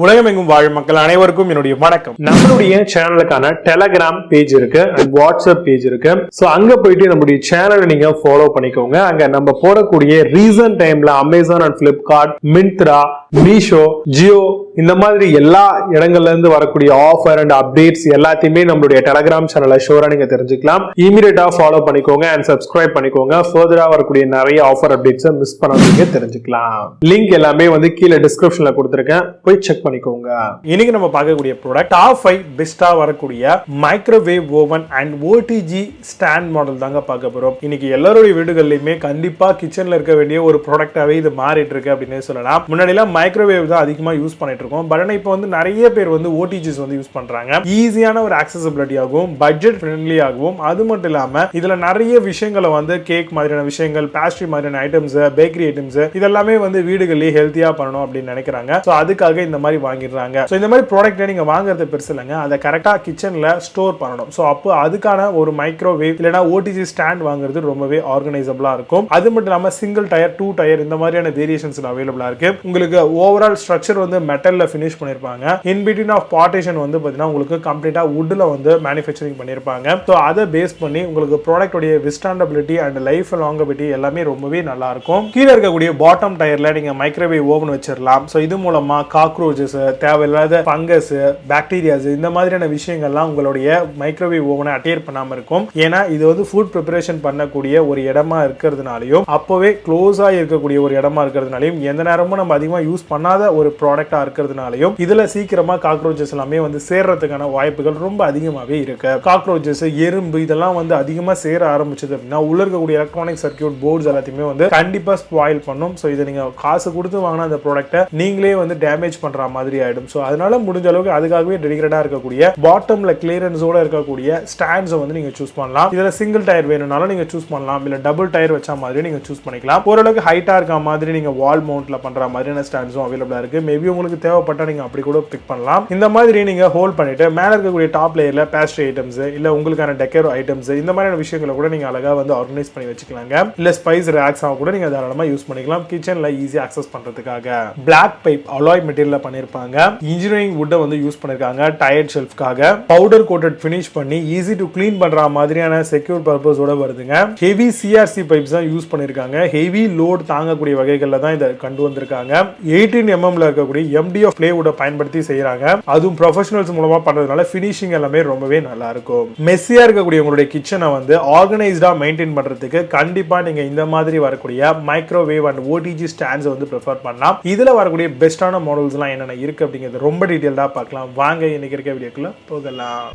உலகமெங்கும் வாழும் மக்கள் அனைவருக்கும் என்னுடைய வணக்கம். நம்மளுடைய சேனலுக்கான டெலகிராம் பேஜ் இருக்கு அண்ட் வாட்ஸ்அப் பேஜ் இருக்கு. சோ அங்க போயிட்டு நம்மளுடைய சேனலை நீங்க ஃபாலோ பண்ணிக்கோங்க. அங்க நம்ம போடக்கூடிய ரீசன்ட் டைம்ல Amazon and Flipkart, Myntra, Meesho, Jio இந்த மாதிரி எல்லா இடங்கள்ல இருந்து வரக்கூடிய ஆஃபர் அண்ட் அப்டேட்ஸ் எல்லாத்தையுமே நம்மளுடைய டெலகிராம் சேனல்ல ஷோரா நீங்க தெரிஞ்சுக்கலாம். இமீடியட்டா ஃபாலோ பண்ணிக்கோங்க அண்ட் சப்ஸ்கிரைப் பண்ணிக்கோங்க. ஃபர்தரா வரக்கூடிய நிறைய ஆஃபர் அப்டேட்ஸ் மிஸ் பண்ணாதீங்க, தெரிஞ்சுக்கலாம். லிங்க் எல்லாமே வந்து கீழே டிஸ்கிரிப்ஷன்ல கொடுத்திருக்கேன், போய் செக் பண்ணிக்கோங்க. இன்னைக்கு நம்ம பார்க்கக்கூடிய ப்ராடக்ட் டாப் 5 பெஸ்டா வரக்கூடிய microwave oven and OTG stand model தாங்க பார்க்க போறோம். இன்னைக்கு எல்லாருடைய வீடுகள்லயுமே கண்டிப்பா கிச்சன்ல இருக்க வேண்டிய ஒரு ப்ராடக்டாவே இது மாறிட்டு இருக்கு அப்படின்னு சொல்லலாம். முன்னாடி எல்லாம் மைக்ரோவேவ் தான் அதிகமா யூஸ் பண்ணிட்டு இருக்கோம். பட் இப்போ வந்து நிறைய பேர் வந்து ஓடிஜிஸ் வந்து யூஸ் பண்றாங்க. ஈஸியான ஒரு ஆக்சசிபிலிட்டி ஆகும், பட்ஜெட் ஃப்ரெண்ட்லி ஆகும். அது மட்டும் இல்லாம இதுல நிறைய விஷயங்களை வந்து கேக் மாதிரியான விஷயங்கள், பேஸ்ட்ரி மாதிரியான ஐட்டம்ஸ், பேக்கரி ஐட்டம்ஸ் இதெல்லாமே வந்து வீடுகளிலே ஹெல்த்தியா பண்ணணும் அப்படின்னு நினைக்கிறாங்க. சோ அதுக்காக இந்த மாதிரி வாங்கிடுறாங்க. சோ இந்த மாதிரி ப்ராடக்ட் நீங்க வாங்குறது பெருசு இல்லைங்க, அதை கரெக்டா கிச்சன்ல ஸ்டோர் பண்ணணும். சோ அப்போ அதுக்கான ஒரு மைக்ரோவேவ் இல்லைன்னா ஓடிஜி ஸ்டாண்ட் வாங்குறது ரொம்பவே ஆர்கனைசபிளா இருக்கும். அது மட்டும் இல்லாம சிங்கிள் டயர், 2 டயர் இந்த மாதிரியான வேரியேஷன்ஸ் அவைலபிளா இருக்கு. உங்களுக்கு ஓவரால் ஸ்ட்ரக்சர் வந்து மெட்டல்ல ஃபினிஷ் பண்ணிருப்பாங்க. இன் பிட்வீன் ஆஃப் பார்ட்டிஷன் வந்து பாத்தீங்கன்னா உங்களுக்கு கம்ப்ளீட்டா வுட்ல வந்து மேனுஃபேக்சரிங் பண்ணிருப்பாங்க. சோ அதை பேஸ் பண்ணி உங்களுக்கு ப்ராடக்ட் உடைய விஸ்டாண்டபிலிட்டி அண்ட் லைஃப் லாங்கபிலிட்டி எல்லாமே ரொம்பவே நல்லா இருக்கும். கீழே இருக்கக்கூடிய பாட்டம் டயர்ல நீங்க மைக்ரோவேவ் ஓவன் வச்சிடலாம். சோ இது மூலமா காக்ரோச்சஸ், தேவையில்லாத ஃபங்கஸ், பாக்டீரியாஸ் இந்த மாதிரியான விஷயங்கள்லாம் உங்களுடைய மைக்ரோவேவ் ஓவனை அட்டேர் பண்ணாம இருக்கும். ஏன்னா இது வந்து ஃபுட் ப்ரிப்பரேஷன் பண்ணக்கூடிய ஒரு இடமா இருக்கிறதுனாலையும் அப்பவே க்ளோஸா இருக்கக்கூடிய ஒரு இடமா இருக்கிறதுனாலையும் எந்த நேரமும் நம்ம அதிகமா யூஸ் பண்ணாத ஒரு ப்ராடக்டா இருக்கிறதுனாலையும் இதுல சீக்கிரமா காக்ரோச்சஸ் எல்லாமே வந்து சேர்றதுக்கான வாய்ப்புகள் ரொம்ப அதிகமாவே இருக்கு. காக்ரோச்சஸ், எறும்பு இதெல்லாம் வந்து அதிகமா சேர ஆரம்பிச்சது அப்படின்னா உள்ள இருக்கக்கூடிய எலக்ட்ரானிக் சர்க்யூட் போர்ட்ஸ் எல்லாத்தையுமே வந்து கண்டிப்பா ஸ்பாயில் பண்ணும். ஸோ இதை நீங்க காசு கொடுத்து வாங்கின அந்த ப்ராடக்ட்டை நீங்களே வந்து டேமேஜ் பண்ற மாதிரி ஆயிடும். சோ அதனால முடிஞ்ச அளவுக்கு அதுக்காகவே டெடிகேட்டடா இருக்கக்கூடிய பாட்டம்ல கிளியரன்ஸோட இருக்கக்கூடிய ஸ்டாண்ட்ஸ் வந்து நீங்க சூஸ் பண்ணலாம். இதுல சிங்கிள் டயர் வேணும்னாலும் நீங்க சூஸ் பண்ணலாம், இல்ல டபுள் டயர் வச்ச மாதிரி நீங்க சூஸ் பண்ணிக்கலாம். ஓரளவுக்கு ஹைட்டா இருக்க மாதிரி நீங்க வால் மவுண்ட்ல பண்ற மாதிரியான ஸ்டாண்ட்ஸும் அவைலபிளா இருக்கு. மேபி உங்களுக்கு தேவைப்பட்டா நீங்க அப்படி கூட பிக் பண்ணலாம். இந்த மாதிரி நீங்க ஹோல்ட் பண்ணிட்டு மேல இருக்கக்கூடிய டாப் லேயர்ல பேஸ்ட்ரி ஐட்டம்ஸ் இல்ல உங்களுக்கான டெக்கர் ஐட்டம்ஸ் இந்த மாதிரியான விஷயங்களை கூட நீங்க அழகா வந்து ஆர்கனைஸ் பண்ணி வச்சுக்கலாங்க. இல்ல ஸ்பைஸ் ரேக்ஸ் கூட நீங்க தாராளமா யூஸ் பண்ணிக்கலாம் கிச்சன்ல ஈஸியா அக்சஸ் பண்றதுக்காக. பிளாக் பைப் அலாய் மெட்டீரியல்ல பண்ணிருப்பாங்க. இன்ஜினியரிங் வுட் வந்து யூஸ் பண்ணிருக்காங்க டயர்ட் ஷெல்ஃப்காக. பவுடர் கோட்டட் ஃபினிஷ் பண்ணி ஈஸி டு க்ளீன் பண்ற மாதிரியான செக்யூர் பர்பஸோட வருதுங்க. ஹெவி சிஆர்சி பைப்ஸ் தான் யூஸ் பண்ணிருக்காங்க. ஹெவி லோட் தாங்கக்கூடிய வகைகள்ல தான் இதை கொண்டு வந்திருக்காங்க. 18 mm இருக்கக்கூடிய MDF பிளேவுட பயன்படுத்தி செய்யறாங்க. அதுவும் ப்ரொஃபஷனல்ஸ் மூலமா பண்றதுனால ஃபினிஷிங் எல்லாமே ரொம்பவே நல்லா இருக்கும். மெஸ்ஸியா இருக்கக்கூடிய உங்களுடைய கிச்சனை வந்து ஆர்கனைஸ்டா மெயின்டைன் பண்றதுக்கு கண்டிப்பா நீங்க இந்த மாதிரி வரக்கூடிய மைக்ரோவேவ் அண்ட் ஓடிஜி ஸ்டாண்ட்ஸ் வந்து ப்ரிஃபர் பண்ணலாம். இதுல வரக்கூடிய பெஸ்டான மாடல்ஸ் எல்லாம் என்னென்ன இருக்கு அப்படிங்கிறது ரொம்ப டீடைலா பார்க்கலாம். வாங்க இன்னைக்கு இருக்க வீடியோக்குள்ள போகலாம்.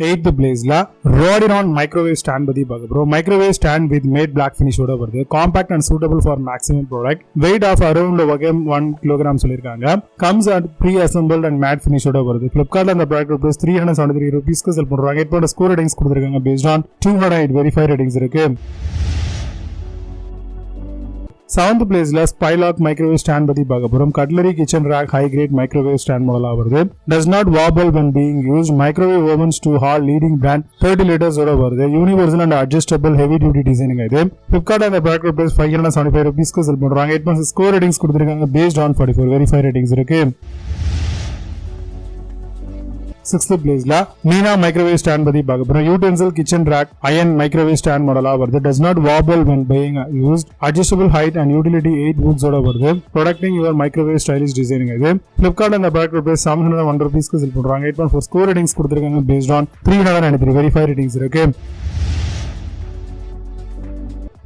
8th பிளேஸ்ல Rodiron microwave stand பத்தி பார்க்க போறோம். microwave stand with matte black finish ஓட வருது. compact and suitable for maximum product. weight of around 1 kg சொல்லிருக்காங்க. comes at pre-assembled and matte finish ஓட வருது. Flipkartல அந்த ப்ராடக்ட் பிரைஸ் 373 ரூபீஸ்க்கு செல் பண்றாங்க. 8 ஸ்கோர் ரேட்டிங்ஸ் கொடுத்திருக்காங்க. based on 208 வெரிஃபைட் ரேட்டிங்ஸ் இருக்கு. 7th பிளேஸ்ல Spylock microwave stand பத்தி பார்க்க போறோம். cutlery kitchen rack high grade microwave stand மாடலா வருது. does not wobble when being used. microwave ovens to hall leading brand 30 liters ஓட வருது. universal and adjustable heavy duty designing இது. Flipkart அந்த ப்ராடக்ட் பிரைஸ் 575 ரூபீஸ்க்கு செல் பண்றாங்க. 8 ஸ்கோர் ரேட்டிங்ஸ் கொடுத்திருக்காங்க. based on 44 verified ratings இருக்கு. 6th பிளேஸ்ல Meena microwave stand பத்தி பார்க்க போறோம். utensil kitchen rack iron microwave stand மாடலா வருது. does not wobble when being used. adjustable height and utility 8 woods ஓட வருது. protecting your microwave stylish designing இது. Flipkart அந்த ப்ராடக்ட் பிரைஸ் 701 ரூபீஸ்க்கு செல் பண்றாங்க. 8.4 ஸ்கோர் ரேட்டிங்ஸ் கொடுத்திருக்காங்க. based on 393 வெரிஃபைட் ரேட்டிங்ஸ் இருக்கு.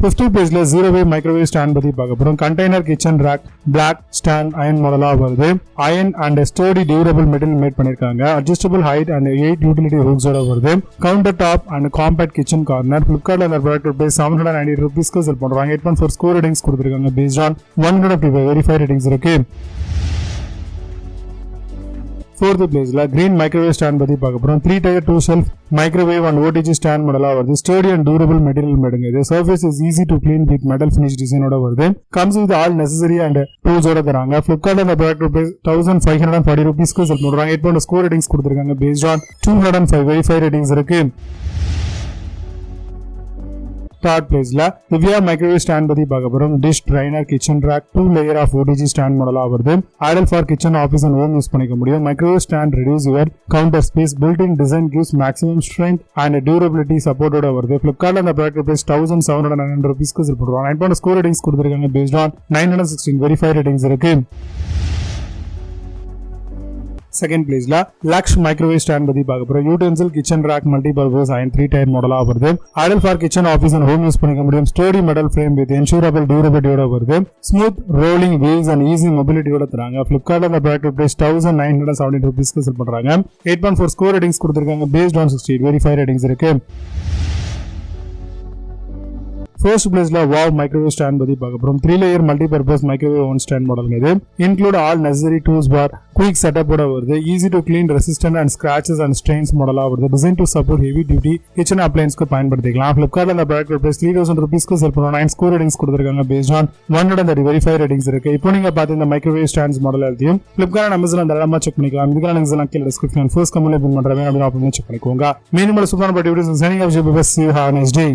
5th பிளேஸ்ல Zeroway microwave stand பத்தி பார்க்க போறோம். container kitchen rack black stand iron மாடலா வருது. iron and sturdy durable metal made பண்ணிருக்காங்க. adjustable height and 8 utility hooks ஓட வருது. counter top and compact kitchen corner. Flipkartல அந்த ப்ராடக்ட் பிரைஸ் 790 ரூபீஸ்க்கு செல் பண்றாங்க. 8.4 ஸ்கோர் ரேட்டிங்ஸ் கொடுத்திருக்காங்க. based on 155 வெரிஃபைட் ரேட்டிங்ஸ் இருக்கு. 4th பிளேஸ்ல green microwave stand பத்தி பார்க்க போறோம். 3 tier 2 shelf microwave and OTG stand மாடலா வருது. sturdy and durable material மேடுங்க இது. surface is easy to clean with metal finish design ஓட வருது. comes with all necessary and tools ஓட தராங்க. Flipkart அந்த ப்ராடக்ட் பிரைஸ் 1540 ரூபீஸ்க்கு செல் பண்றாங்க. 8 ஸ்கோர் ரேட்டிங்ஸ் கொடுத்திருக்காங்க. based on 205 வெரிஃபைட் ரேட்டிங்ஸ் இருக்கு. தேர்ட் பிளேஸ்ல திவ்யா மைக்ரோவேவ் ஸ்டாண்ட் பத்தி பார்க்க போறோம். Dish, drainer, kitchen rack, 2 layer of OTG stand மாடலா வருது. Ideal for kitchen, office and home use பண்ணிக்க முடியும். Microwave stand reduce your counter space. Built in design gives maximum strength and durability சப்போர்ட்டோட வருது. Flipkartல அந்த ப்ராடக்ட் பிரைஸ் 1709 ரூபீஸ்க்கு சேல் பண்றாங்க. 9.4 score ratings கொடுத்திருக்காங்க. based on 916 verified ratings இருக்கு. செகண்ட் பிளேஸ்ல Laksh microwave stand பத்தி பார்க்க போறோம். Utensil, kitchen rack, multipurpose iron 3 tier மாடலா வருது. Ideal for kitchen, office and home use பண்ணிக்க முடியும். Sturdy metal frame with ensurable டியூரபிலிட்டியோட வருது. Smooth rolling wheels and easy மொபிலிட்டியோட தராங்க. Flipkartல அந்த ப்ராடக்ட் பிரைஸ் 1917 ரூபீஸ்க்கு சேல் பண்றாங்க. 8.4 ஸ்கோர் ரேட்டிங்ஸ் கொடுத்திருக்காங்க. based on 68 வெரிஃபைட் ரேட்டிங்ஸ் இருக்கு. ஃபர்ஸ்ட் பிளேஸ்ல வாவ் மைக்ரோவேவ் ஸ்டாண்ட் பத்தி பார்க்க போறோம். 3 layer multipurpose microwave oven stand model இது. Include all necessary tools for, quick செட்டப்போட வருது. Easy to clean, resistant and scratches and strains மாடலா வருது. Design to support heavy duty kitchen அப்ளையன்ஸ்க்கு பயன்படுத்திக்கலாம். Flipkartல அந்த ப்ராடக்ட் பிரைஸ் 3000 ரூபீஸ்க்கு சேல் பண்றோம். 9 ஸ்கோர் ரேட்டிங்ஸ் கொடுத்திருக்காங்க. based on 130 வெரிஃபைட் ரேட்டிங்ஸ் இருக்கு. இப்போ நீங்க பார்த்த இந்த மைக்ரோவேவ் ஸ்டாண்ட்ஸ் மாடல் எல்லாத்தையும் Flipkart அண்ட் Amazon தாராளமா செக் பண்ணிக்கலாம். இதுக்கான லிங்க்ஸ் எல்லாம் கீழ டிஸ்கிரிப்ஷன் ஃபர்ஸ்ட் கமெண்ட்ல பின் பண்றேன். அப்படி செக் பண்ணிக்கோங்க. மீண்டும் சூப்பரான videos signing off. See you. Have a nice day.